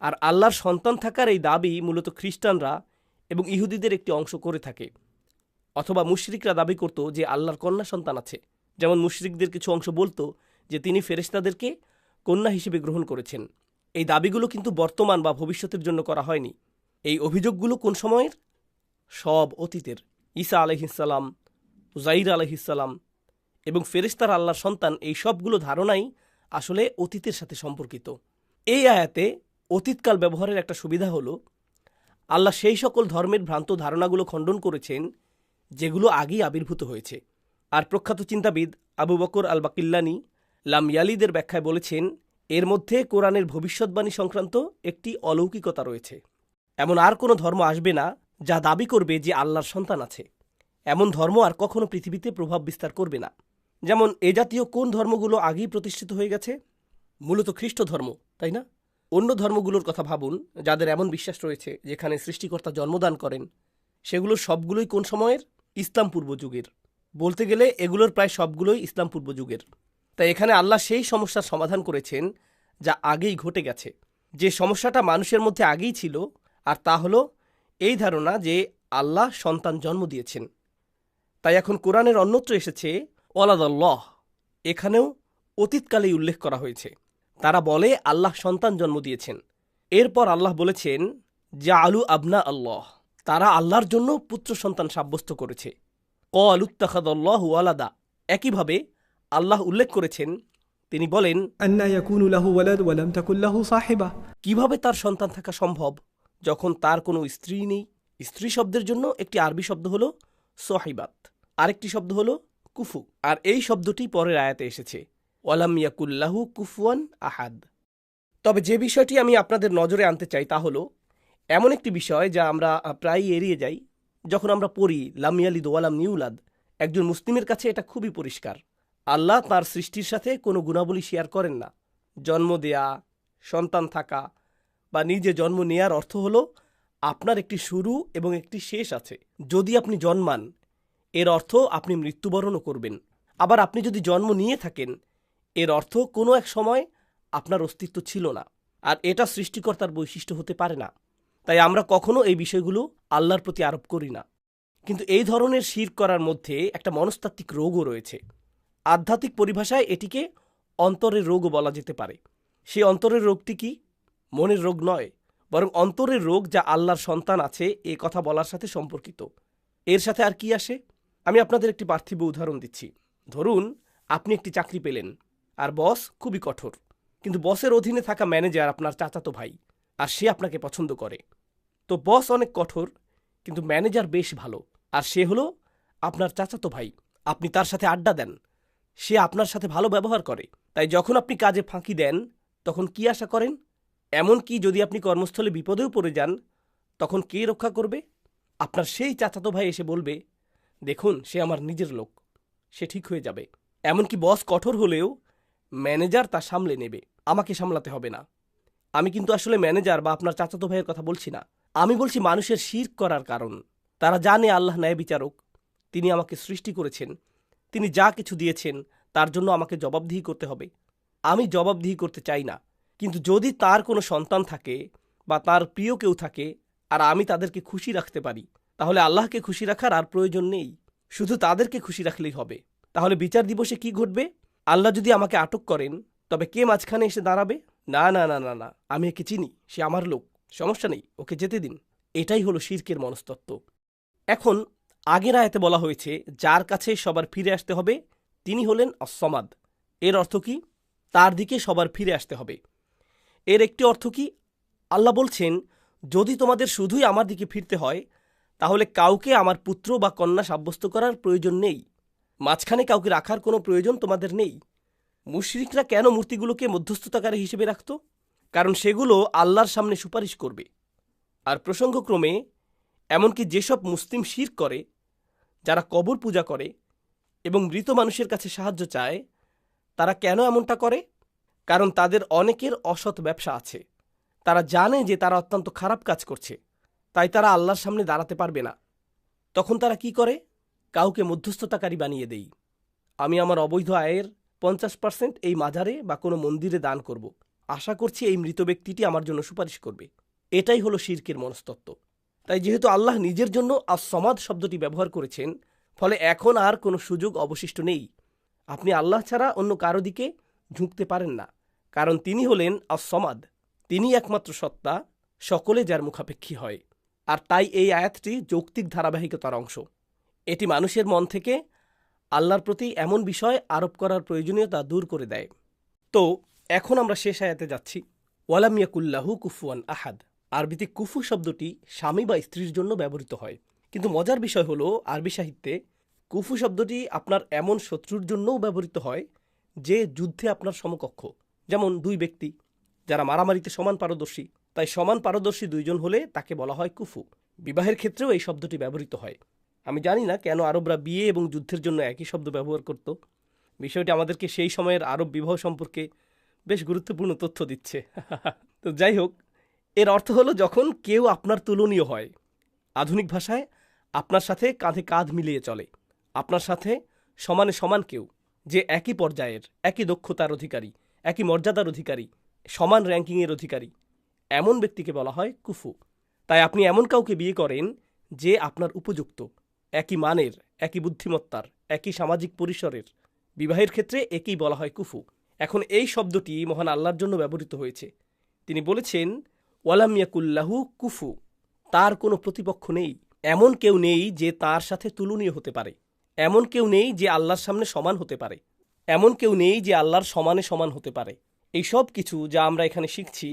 আর আল্লাহর সন্তান থাকার এই দাবি মূলত খ্রিস্টানরা এবং ইহুদিদের একটি অংশ করে থাকে। অথবা মুশরিকরা দাবি করত যে আল্লাহর কন্যা সন্তান আছে। যেমন মুশরিকদের কিছু অংশ বলতো যে তিনি ফেরেশতাদেরকে কন্যা হিসেবে গ্রহণ করেছেন। এই দাবিগুলো কিন্তু বর্তমান বা ভবিষ্যতের জন্য করা হয়নি। এই অভিযোগগুলো কোন সময়ের? সব অতীতের। ঈসা আলাইহিসসালাম, উযাইর আলাইহিসসালাম এবং ফেরেশতারা আল্লাহর সন্তান, এই সবগুলো ধারণাই আসলে অতীতের সাথে সম্পর্কিত। এই আয়াতে অতীতকাল ব্যবহারের একটা সুবিধা হলো আল্লাহ সেই সকল ধর্মের ভ্রান্ত ধারণাগুলো খণ্ডন করেছেন যেগুলো আগেই আবির্ভূত হয়েছে। আর প্রখ্যাত চিন্তাবিদ আবু বকর আল বাকিল্লানি লাম ইয়ালিদের ব্যাখ্যায় বলেছেন, এর মধ্যে কোরআনের ভবিষ্যৎবাণী সংক্রান্ত একটি অলৌকিকতা রয়েছে। এমন আর কোনো ধর্ম আসবে না যা দাবি করবে যে আল্লাহর সন্তান আছে। এমন ধর্ম আর কখনো পৃথিবীতে প্রভাব বিস্তার করবে না। যেমন এ জাতীয় কোন ধর্মগুলো আগেই প্রতিষ্ঠিত হয়ে গেছে? মূলত খ্রিস্ট ধর্ম, তাই না? অন্য ধর্মগুলোর কথা ভাবুন যাদের এমন বিশ্বাস রয়েছে যেখানে সৃষ্টিকর্তা জন্মদান করেন। সেগুলোর সবগুলোই কোন সময়ের? ইসলাম পূর্ব যুগের। বলতে গেলে এগুলোর প্রায় সবগুলোই ইসলাম পূর্ব যুগের। তাই এখানে আল্লাহ সেই সমস্যার সমাধান করেছেন যা আগেই ঘটে গেছে। যে সমস্যাটা মানুষের মধ্যে আগেই ছিল, আর তা হলো এই ধারণা যে আল্লাহ সন্তান জন্ম দিয়েছেন। তাই এখন কোরআনের অন্যত্র এসেছে ওয়ালাদাল্লাহ। এখানেও অতীতকালেই উল্লেখ করা হয়েছে। তারা বলে আল্লাহ সন্তান জন্ম দিয়েছেন। এরপর আল্লাহ বলেছেন জাআলু আবনা আল্লাহ, তারা আল্লাহর জন্য পুত্র সন্তান সাব্যস্ত করেছে। ক্বালু ইত্তাখাযাল্লাহু ওয়ালাদা। একইভাবে আল্লাহ উল্লেখ করেছেন, তিনি বলেন আন্না ইয়াকুনু লাহু ওয়ালাদ ওয়া লাম তাকুন লাহু সাহিবা। কিভাবে তার সন্তান থাকা সম্ভব যখন তার কোনো স্ত্রী নেই? স্ত্রী শব্দের জন্য একটি আরবি শব্দ হলো সহিবাত, আরেকটি শব্দ হলো কুফু। আর এই শব্দটি পরের আয়াতে এসেছে ওয়ালাম ইয়াকুল্লাহু কুফুয়ান আহাদ। তবে যে বিষয়টি আমি আপনাদের নজরে আনতে চাই তা হলো এমন একটি বিষয় যা আমরা প্রায়ই এড়িয়ে যাই যখন আমরা পড়ি লাম ইয়ালিদ ওয়ালাম ইউলাদ। একজন মুসলিমের কাছে এটা খুবই পরিষ্কার, আল্লাহ তাঁর সৃষ্টির সাথে কোনো গুণাবলী শেয়ার করেন না। জন্ম দেয়া, সন্তান থাকা বা নিজে জন্ম নেয়ার অর্থ হলো আপনার একটি শুরু এবং একটি শেষ আছে। যদি আপনি জন্মান, এর অর্থ আপনি মৃত্যুবরণও করবেন। আবার আপনি যদি জন্ম নিয়ে থাকেন, এর অর্থ কোনো এক সময় আপনার অস্তিত্ব ছিল না। আর এটা সৃষ্টিকর্তার বৈশিষ্ট্য হতে পারে না। তাই আমরা কখনো এই বিষয়গুলো আল্লাহর প্রতি আরোপ করি না। কিন্তু এই ধরনের শিরক করার মধ্যে একটা মনস্তাত্ত্বিক রোগও রয়েছে। আধ্যাত্মিক পরিভাষায় এটিকে অন্তরের রোগও বলা যেতে পারে। সেই অন্তরের রোগটি কি? মনের রোগ নয়, বরং অন্তরের রোগ যা আল্লাহর সন্তান আছে এ কথা বলার সাথে সম্পর্কিত। এর সাথে আর কি আসে? আমি আপনাদের একটি পার্থিব উদাহরণ দিচ্ছি। ধরুন আপনি একটি চাকরি পেলেন, আর বস খুবই কঠোর। কিন্তু বসের অধীনে থাকা ম্যানেজার আপনার চাচাতো ভাই, আর সে আপনাকে পছন্দ করে। তো বস অনেক কঠোর, কিন্তু ম্যানেজার বেশ ভালো, আর সে হলো আপনার চাচাতো ভাই। আপনি তার সাথে আড্ডা দেন, সে আপনার সাথে ভালো ব্যবহার করে। তাই যখন আপনি কাজে ফাঁকি দেন তখন কি আশা করেন? এমনকি যদি আপনি কর্মস্থলে বিপদেও পড়ে যান, তখন কে রক্ষা করবে? আপনার সেই চাচাতো ভাই এসে বলবে, দেখুন সে আমার নিজের লোক, সে ঠিক হয়ে যাবে। এমনকি বস কঠোর হলেও ম্যানেজার তা সামলে নেবে, আমাকে সামলাতে হবে না। আমি কিন্তু আসলে ম্যানেজার বা আপনার চাচাতো ভাইয়ের কথা বলছি না। আমি বলছি মানুষের শিরক করার কারণ। তারা জানে আল্লাহ ন্যায় বিচারক, তিনি আমাকে সৃষ্টি করেছেন, তিনি যা কিছু দিয়েছেন তার জন্য আমাকে জবাবদিহি করতে হবে। আমি জবাবদিহি করতে চাই না। কিন্তু যদি তার কোনো সন্তান থাকে বা তার প্রিয় কেউ থাকে আর আমি তাদেরকে খুশি রাখতে পারি, তাহলে আল্লাহকে খুশি রাখার আর প্রয়োজন নেই, শুধু তাদেরকে খুশি রাখলেই হবে। তাহলে বিচার দিবসে কি ঘটবে? আল্লাহ যদি আমাকে আটক করেন, তবে কে মাঝখানে এসে দাঁড়াবে? না না না না না, আমি একে চিনি, সে আমার লোক, সমস্যা নেই, ওকে যেতে দিন। এটাই হলো শিরকের মনস্তত্ত্ব। এখন আগের আয়াতে বলা হয়েছে যার কাছে সবার ফিরে আসতে হবে তিনি হলেন আস-সামাদ। এর অর্থ কি? তার দিকে সবার ফিরে আসতে হবে। এর একটি অর্থ কি? আল্লাহ বলছেন যদি তোমাদের শুধুই আমার দিকে ফিরতে হয়, তাহলে কাউকে আমার পুত্র বা কন্যা সাব্যস্ত করার প্রয়োজন নেই। মাঝখানে কাউকে রাখার কোনো প্রয়োজন তোমাদের নেই। মুশরিকরা কেন মূর্তিগুলোকে মধ্যস্থতাকারী হিসেবে রাখত? কারণ সেগুলো আল্লাহর সামনে সুপারিশ করবে। আর প্রসঙ্গক্রমে এমনকি যেসব মুসলিম শিরক করে, যারা কবর পূজা করে এবং মৃত মানুষের কাছে সাহায্য চায়, তারা কেন এমনটা করে? কারণ তাদের অনেকের অসৎ ব্যবসা আছে। তারা জানে যে তারা অত্যন্ত খারাপ কাজ করছে, তাই তারা আল্লাহর সামনে দাঁড়াতে পারবে না। তখন তারা কি করে? কাউকে মধ্যস্থতাকারী বানিয়ে দেই। আমি আমার অবৈধ আয়ের 50% এই মাজারে বা কোনো মন্দিরে দান করব। আশা করছি এই মৃত ব্যক্তিটি আমার জন্য সুপারিশ করবে। এটাই হলো শিরকের মনস্তত্ত্ব। তাই যেহেতু আল্লাহ নিজের জন্য আস-সমাদ শব্দটি ব্যবহার করেছেন, ফলে এখন আর কোনো সুযোগ অবশিষ্ট নেই। আপনি আল্লাহ ছাড়া অন্য কারো দিকে ঝুঁকতে পারেন না, কারণ তিনি হলেন আস-সমাদ। তিনি একমাত্র সত্তা, সকলে যার মুখাপেক্ষী হয়। আর তাই এই আয়াতটি যৌক্তিক ধারাবাহিকতার অংশ। এটি মানুষের মন থেকে আল্লাহর প্রতি এমন বিষয় আরোপ করার প্রয়োজনীয়তা দূর করে দেয়। তো এখন আমরা শেষ আয়াতে যাচ্ছি। ওয়ালাম ইয়াকুল্লাহু কুফুয়ান আহাদ। আরবিতে কুফু শব্দটি স্বামী বা স্ত্রীর জন্য ব্যবহৃত হয়, কিন্তু মজার বিষয় হলো আরবি সাহিত্যে কুফু শব্দটি আপনার এমন শত্রুর জন্যও ব্যবহৃত হয় যে যুদ্ধে আপনার সমকক্ষ, যেমন দুই ব্যক্তি যারা মারামারিতে সমান পারদর্শী। তাই সমান পারদর্শী দুইজন হলে তাকে বলা হয় কুফু। বিবাহের ক্ষেত্রেও এই শব্দটি ব্যবহৃত হয়। আমি জানি না কেন আরবরা বিয়ে এবং যুদ্ধের জন্য একই শব্দ ব্যবহার করত। বিষয়টি আমাদেরকে সেই সময়ের আরব বিবাহ সম্পর্কে বেশ গুরুত্বপূর্ণ তথ্য দিচ্ছে। তো যাই হোক, এর অর্থ হলো যখন কেউ আপনার তুলনীয় হয়, আধুনিক ভাষায় আপনার সাথে কাঁধে কাঁধ মিলিয়ে চলে, আপনার সাথে সমানে সমান কেউ, যে একই পর্যায়ের, একই দক্ষতার অধিকারী, একই মর্যাদার অধিকারী, সমান র্যাঙ্কিংয়ের অধিকারী, এমন ব্যক্তিকে বলা হয় কুফু। তাই আপনি এমন কাউকে বিয়ে করেন যে আপনার উপযুক্ত, একই মানের, একই বুদ্ধিমত্তার, একই সামাজিক পরিসরের। বিবাহের ক্ষেত্রে একেই বলা হয় কুফু। এখন এই শব্দটি মহান আল্লাহর জন্য ব্যবহৃত হয়েছে। তিনি বলেছেন, ওয়ালাম ইয়াকুল্লাহু কুফু, তার কোনো প্রতিপক্ষ নেই। এমন কেউ নেই যে তার সাথে তুলনীয় হতে পারে, এমন কেউ নেই যে আল্লাহর সামনে সমান হতে পারে, এমন কেউ নেই যে আল্লাহর সমানে সমান হতে পারে। এই সব কিছু যা আমরা এখানে শিখছি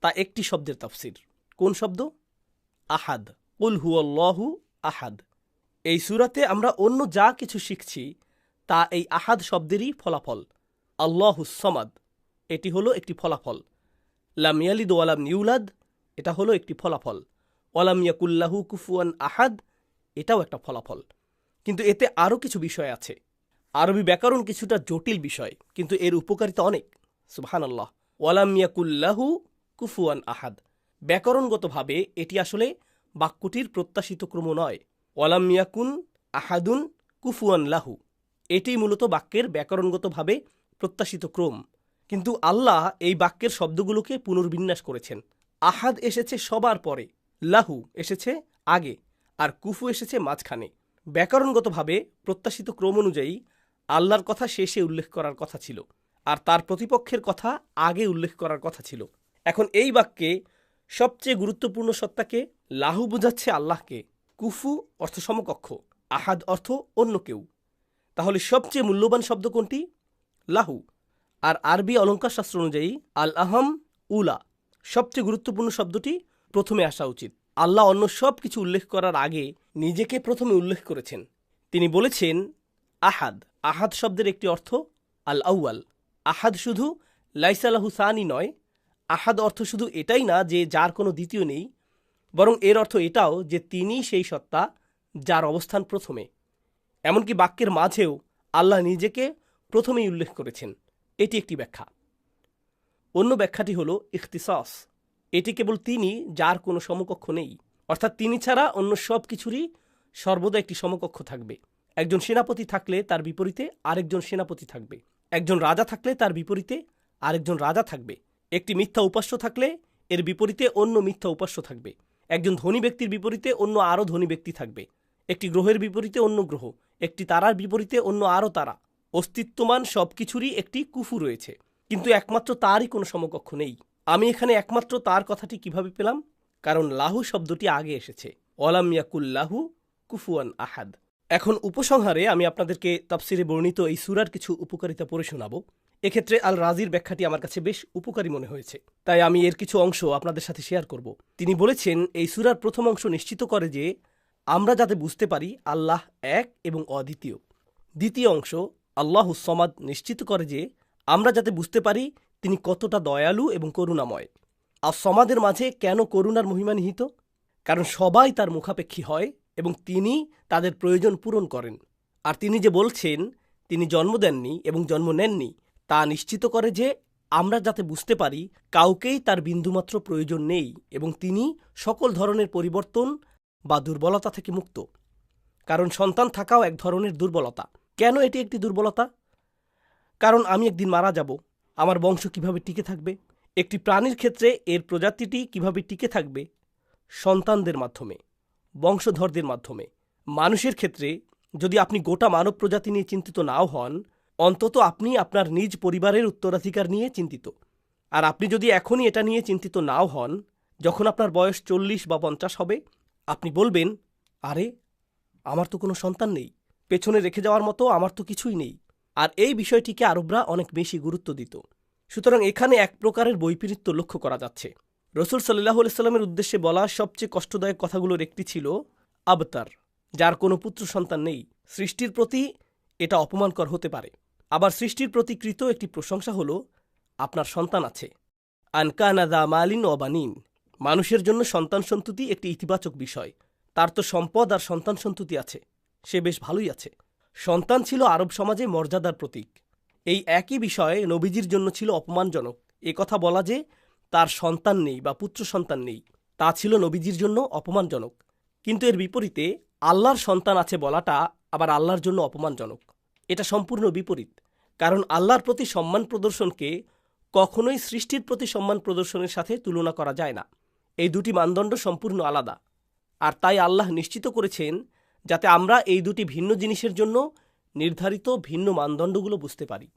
তা একটি শব্দের তাফসির। কোন শব্দ? আহাদ। কুল হুয়াল্লাহু আহাদ। এই সূরাতে আমরা অন্য যা কিছু শিখছি তা এই আহাদ শব্দেরই ফলাফল। আল্লাহুস সামাদ, এটি হলো একটি ফলাফল। লাম ইয়ালিদ ওয়া লাম ইউলাদ, এটা হলো একটি ফলাফল। ওয়ালাম ইয়াকুল্লাহু কুফুয়ান আহাদ, এটাও একটা ফলাফল। কিন্তু এতে আরও কিছু বিষয় আছে। আরবি ব্যাকরণ কিছুটা জটিল বিষয়, কিন্তু এর উপকারিতা অনেক। সুবহানাল্লাহ। ওয়ালাম ইয়াকুল্লাহু কুফুয়ান আহাদ, ব্যাকরণগতভাবে এটি আসলে বাক্যটির প্রত্যাশিত ক্রম নয়। ওয়ালাম ইয়াকুন আহাদুন কুফুয়ান লাহু, এটি মূলত বাক্যের ব্যাকরণগতভাবে প্রত্যাশিত ক্রম। কিন্তু আল্লাহ এই বাক্যের শব্দগুলোকে পুনর্বিন্যাস করেছেন। আহাদ এসেছে সবার পরে, লাহু এসেছে আগে, আর কুফু এসেছে মাঝখানে। ব্যাকরণগতভাবে প্রত্যাশিত ক্রম অনুযায়ী আল্লাহর কথা শেষে উল্লেখ করার কথা ছিল, আর তার প্রতিপক্ষের কথা আগে উল্লেখ করার কথা ছিল। এখন এই বাক্যে সবচেয়ে গুরুত্বপূর্ণ সত্তাকে, লাহু বোঝাচ্ছে আল্লাহকে, কুফু অর্থ সমকক্ষ, আহাদ অর্থ অন্য কেউ। তাহলে সবচেয়ে মূল্যবান শব্দ কোনটি? লাহু। আর আরবি অলঙ্কার শাস্ত্র অনুযায়ী আল আহম উলা, সবচেয়ে গুরুত্বপূর্ণ শব্দটি প্রথমে আসা উচিত। আল্লাহ অন্য সব কিছু উল্লেখ করার আগে নিজেকে প্রথমে উল্লেখ করেছেন। তিনি বলেছেন আহাদ। আহাদ শব্দের একটি অর্থ আল আউয়াল। আহাদ শুধু লাইসালাহু সানি নয়, আহাদ অর্থ শুধু এটাই না যে যার কোনো দ্বিতীয় নেই, বরং এর অর্থ এটাও যে তিনি সেই সত্তা যার অবস্থান প্রথমে। এমনকি বাক্যের মাঝেও আল্লাহ নিজেকে প্রথমেই উল্লেখ করেছেন। এটি একটি ব্যাখ্যা। অন্য ব্যাখ্যাটি হল ইখতিসাস। এটি কেবল তিনি যার কোনো সমকক্ষ নেই, অর্থাৎ তিনি ছাড়া অন্য সব কিছুরই সর্বদা একটি সমকক্ষ থাকবে। একজন সেনাপতি থাকলে তার বিপরীতে আরেকজন সেনাপতি থাকবে, একজন রাজা থাকলে তার বিপরীতে আরেকজন রাজা থাকবে, একটি মিথ্যা উপাস্য থাকলে এর বিপরীতে অন্য মিথ্যা উপাস্য থাকবে, একজন ধনী ব্যক্তির বিপরীতে অন্য আরও ধনী ব্যক্তি থাকবে, একটি গ্রহের বিপরীতে অন্য গ্রহ, একটি তারার বিপরীতে অন্য আরও তারা। অস্তিত্বমান সব কিছুরই একটি কুফু রয়েছে, কিন্তু একমাত্র তারই কোনো সমকক্ষ নেই। আমি এখানে একমাত্র তার কথাটি কিভাবে পেলাম? কারণ লাহু শব্দটি আগে এসেছে। ওয়ালাম ইয়াকুল্লাহু কুফুয়ান আহাদ। এখন উপসংহারে আমি আপনাদেরকে তাফসিরে বর্ণিত এই সূরার কিছু উপকারিতা পড়ে শোনাব। এক্ষেত্রে আল রাজির ব্যাখ্যাটি আমার কাছে বেশ উপকারী মনে হয়েছে, তাই আমি এর কিছু অংশ আপনাদের সাথে শেয়ার করব। তিনি বলেছেন, এই সূরার প্রথম অংশ নিশ্চিত করে যে আমরা যাতে বুঝতে পারি আল্লাহ এক এবং অদ্বিতীয়। দ্বিতীয় অংশ আল্লাহুস সামাদ নিশ্চিত করে যে আমরা যাতে বুঝতে পারি তিনি কতটা দয়ালু এবং করুণাময়। আর সমাদের মাঝে কেন করুণার মহিমা নিহিত? কারণ সবাই তার মুখাপেক্ষী হয় এবং তিনি তাদের প্রয়োজন পূরণ করেন। আর তিনি যে বলছেন তিনি জন্ম দেননি এবং জন্ম নেননি, তা নিশ্চিত করে যে আমরা যাতে বুঝতে পারি কাউকেই তার বিন্দুমাত্র প্রয়োজন নেই এবং তিনি সকল ধরনের পরিবর্তন বা দুর্বলতা থেকে মুক্ত। কারণ সন্তান থাকাও এক ধরনের দুর্বলতা। কেন এটি একটি দুর্বলতা? কারণ আমি একদিন মারা যাব, আমার বংশ কিভাবে টিকে থাকবে? একটি প্রাণীর ক্ষেত্রে এর প্রজাতিটি কিভাবে টিকে থাকবে? সন্তানদের মাধ্যমে, বংশধরদের মাধ্যমে। মানুষের ক্ষেত্রে যদি আপনি গোটা মানব প্রজাতি নিয়ে চিন্তিত নাও হন, অন্তত আপনি আপনার নিজ পরিবারের উত্তরাধিকার নিয়ে চিন্তিত। আর আপনি যদি এখনই এটা নিয়ে চিন্তিত নাও হন, যখন আপনার বয়স 40 বা 50 হবে, আপনি বলবেন, আরে আমার তো কোনো সন্তান নেই, পেছনে রেখে যাওয়ার মতো আমার তো কিছুই নেই। আর এই বিষয়টিকে আরবরা অনেক বেশি গুরুত্ব দিত। সুতরাং এখানে এক প্রকারের বৈপরীত্য লক্ষ্য করা যাচ্ছে। রসুল সাল্লাল্লাহু আলাইহি সাল্লামের উদ্দেশ্যে বলা সবচেয়ে কষ্টদায়ক কথাগুলোর একটি ছিল আবতার, যার কোনো পুত্র সন্তান নেই। সৃষ্টির প্রতি এটা অপমানকর হতে পারে। আবার সৃষ্টির প্রতি কৃত একটি প্রশংসা হল, আপনার সন্তান আছে। আনকানা দা মালিন ও বানিন। মানুষের জন্য সন্তান সন্ততি একটি ইতিবাচক বিষয়। তার তো সম্পদ আর সন্তান সন্ততি আছে, সে বেশ ভালোই আছে। সন্তান ছিল আরব সমাজে মর্যাদার প্রতীক। এই একই বিষয়ে নবীজির জন্য ছিল অপমানজনক। এ কথা বলা যে তার সন্তান নেই বা পুত্র সন্তান নেই, তা ছিল নবীজির জন্য অপমানজনক। কিন্তু এর বিপরীতে আল্লাহর সন্তান আছে বলাটা আবার আল্লাহর জন্য অপমানজনক। এটা সম্পূর্ণ বিপরীত। কারণ আল্লাহর প্রতি সম্মান প্রদর্শনকে কখনোই সৃষ্টির প্রতি সম্মান প্রদর্শনের সাথে তুলনা করা যায় না। এই দুটি মানদণ্ড সম্পূর্ণ আলাদা। আর তাই আল্লাহ নিশ্চিত করেছেন যাতে আমরা এই দুটি ভিন্ন জিনিসের জন্য নির্ধারিত ভিন্ন মানদণ্ডগুলো বুঝতে পারি।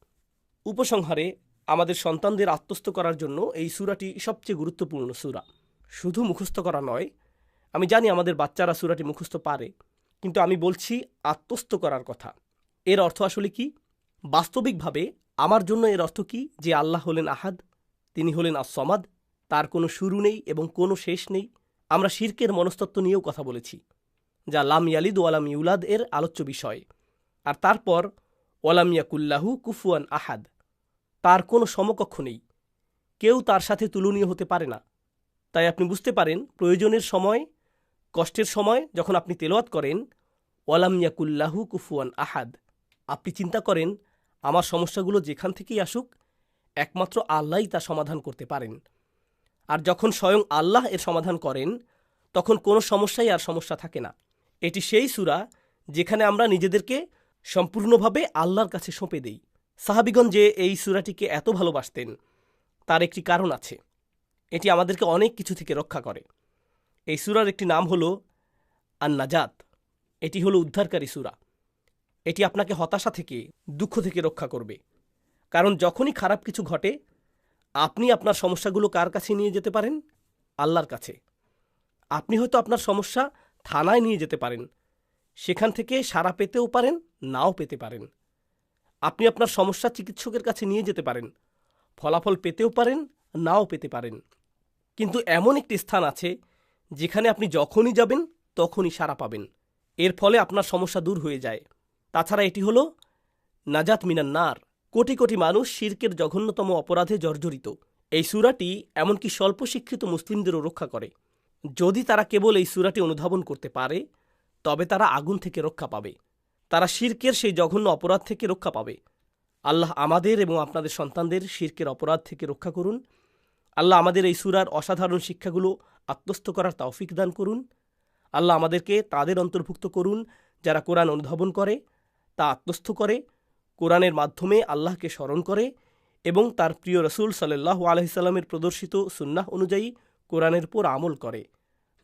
উপসংহারে, আমাদের সন্তানদের আত্মস্থ করার জন্য এই সূরাটি সবচেয়ে গুরুত্বপূর্ণ সূরা। শুধু মুখস্থ করা নয়, আমি জানি আমাদের বাচ্চারা সূরাটি মুখস্থ পারে, কিন্তু আমি বলছি আত্মস্থ করার কথা। এর অর্থ আসলে কি? বাস্তবিকভাবে আমার জন্য এর অর্থ কি? যে আল্লাহ হলেন আহাদ, তিনি হলেন আস-সমাদ, তার কোনো শুরু নেই এবং কোনো শেষ নেই। আমরা শিরকের মনস্তত্ত্ব নিয়েও কথা বলেছি, যা লাম ইয়ালিদ ওয়ালাম ইউলাদ এর আলোচ্য বিষয়। আর তারপর ওয়ালাম ইয়াকুল্লাহু কুফুয়ান আহাদ, তার কোনো সমকক্ষ নেই, কেউ তার সাথে তুলনীয় হতে পারে না। তাই আপনি বুঝতে পারেন, প্রয়োজনের সময়, কষ্টের সময় যখন আপনি তেলাওয়াত করেন ওয়ালাম ইয়াকুল্লাহু কুফুয়ান আহাদ, আপনি চিন্তা করেন আমার সমস্যাগুলো যেখান থেকেই আসুক, একমাত্র আল্লাহই তা সমাধান করতে পারেন। আর যখন স্বয়ং আল্লাহ এর সমাধান করেন, তখন কোনো সমস্যাই আর সমস্যা থাকে না। এটি সেই সূরা যেখানে আমরা নিজেদেরকে সম্পূর্ণভাবে আল্লাহর কাছে সঁপে দেই। সাহাবীগণ যে এই সূরাটিকে এত ভালোবাসতেন, তার একটি কারণ আছে। এটি আমাদেরকে অনেক কিছু থেকে রক্ষা করে। এই সূরার একটি নাম হল আন-নাজাত। এটি হলো উদ্ধারকারী সূরা। এটি আপনাকে হতাশা থেকে, দুঃখ থেকে রক্ষা করবে। কারণ যখনই খারাপ কিছু ঘটে, আপনি আপনার সমস্যাগুলো কার কাছে নিয়ে যেতে পারেন? আল্লাহর কাছে। আপনি হয়তো আপনার সমস্যা থানায় নিয়ে যেতে পারেন, সেখান থেকে সাড়া পেতেও পারেন, নাও পেতে পারেন। আপনি আপনার সমস্যা চিকিৎসকের কাছে নিয়ে যেতে পারেন, ফলাফল পেতেও পারেন, নাও পেতে পারেন। কিন্তু এমন একটি স্থান আছে যেখানে আপনি যখনই যাবেন তখনই সাড়া পাবেন। এর ফলে আপনার সমস্যা দূর হয়ে যায়। তাছাড়া এটি হলো নাজাত মিনান নার। কোটি কোটি মানুষ শিরকের জঘন্যতম অপরাধে জর্জরিত। এই সূরাটি এমনকি স্বল্প শিক্ষিত মুসলিমদেরও রক্ষা করে। যদি তারা কেবল এই সূরাটি অনুধাবন করতে পারে, তবে তারা আগুন থেকে রক্ষা পাবে। তারা শিরকের সেই জঘন্য অপরাধ থেকে রক্ষা পাবে। আল্লাহ আমাদের এবং আপনাদের সন্তানদের শিরকের অপরাধ থেকে রক্ষা করুন। আল্লাহ আমাদের এই সূরার অসাধারণ শিক্ষাগুলো আত্মস্থ করার তৌফিক দান করুন। আল্লাহ আমাদেরকে তাদের অন্তর্ভুক্ত করুন যারা কোরআন অনুধাবন করে, তা আত্মস্থ করে, কোরআনের মাধ্যমে আল্লাহকে স্মরণ করে এবং তার প্রিয় রসুল সাল্লাল্লাহু আলাইহি সাল্লামের প্রদর্শিত সুন্নাহ অনুযায়ী কোরআনের উপর আমল করে।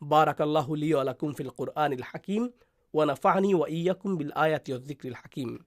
বারাকাল্লাহু লি ওয়া লাকুম ফিল কুরআনিল হাকিম ওয়া নাফা'নি ওয়া ইয়্যাকুম বিল আয়াতি ওয়াজ যিকরিল হাকিম।